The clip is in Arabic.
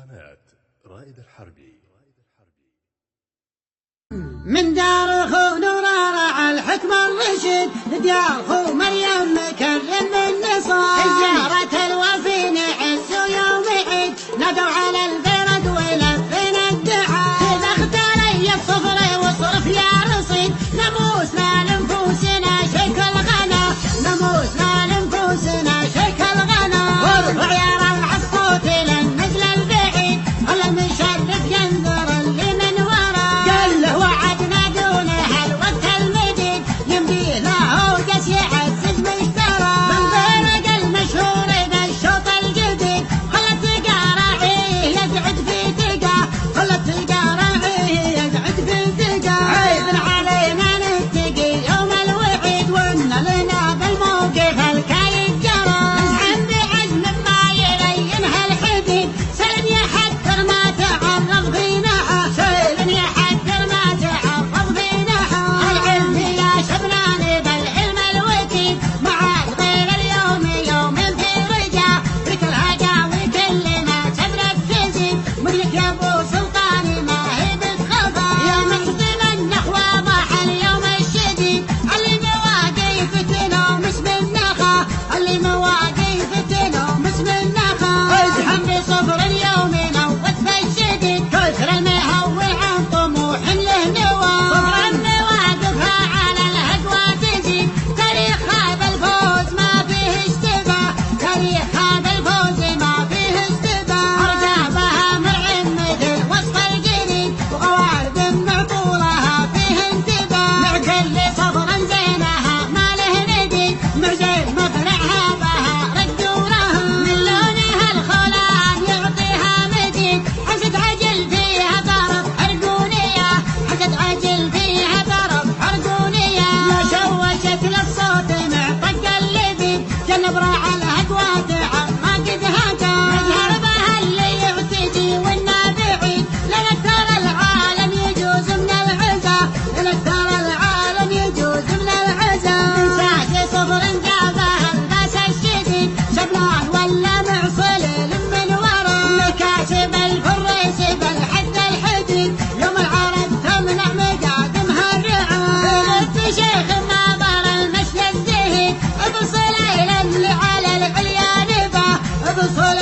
قناة رائد الحربي. من دار خو نور راعى الحكم الرشيد، ديار خو مريم مكرم النصار، زيارة الوفي نعز يوم عيد، نادوا على البرد ولفينا الدعاء، إذا اختاري الصفر وصرف يا رصيد، ناموسنا لنفوسنا شيك الغنا، ناموسنا لنفوسنا شيك الغنا، وارفع يا رفع الصوت للنزل البعيد، على المشرف ينذر اللي من ورا، قال له وعدنا دونه الوقت المديد، يمدي له وقس يعزز مشترى، بالبرق المشهور بالشوط الجديد، خلت قراعيه يقعد في دقة، خلت قراعيه يقعد في دقة، عيب علينا نتقي يوم الوعيد، وان لنا بالموقف الكايد جرى، نزعم بعزم ما يلينها الحديد، سلم يحذر ما تعرض فينا، سلم يحذر ما تعرض فينا، العلم يا شبنان بالعلم الوكيد، مع الغير اليوم يوم في رجا، ذيك الهجاوي كل ما تبرد تزيد، مدرك يا ابو سلطان ما هي بتخفى، يا مقدم النخوة ضاح اليوم الشديد، اللي مواقف تنومس بالنخا، اللي مواقف تنومس بالنخا، ازحم بصبر اليوم نوت بالشديد، كثر المهول عن طموح له نوى، صبر المواقفها على الهدوى تزيد، تاريخ هذا الفوز ما فيه اشتباه، تاريخ هذا الفوز ما فيه اشتباه، ارجابها مرعم مثل وصف الجريد، وغوارب معطولها فيه انتباه، مع كل صبر زينها ما له نديد، مع زين مطلعها بها رد ورها، من لونها الخولان يعطيها مديد، حسد عجل فيها ضرب حرقونية، حسد عجل فيها ضرب حرقونية، لا شوشت للصوت مع طق اللذيذ، جنب راعى الهدوى تعب ما قد هدى، يجهر بها اللي يعتدي والنا بعيد، لنا ترى العالم يجوز من العزا، لنا ترى العالم يجوز من العزا، من ساعة صفر جابها الباس الشديد، شبلان ولا معصل من ورا، مكاسب الفريس بالحد الحديد، يوم العرب تمنع مقادمها الرعا، بنت شيخ ما ضر المشي الزهيد، ابصل الى اللي على العليا نبا، ابصل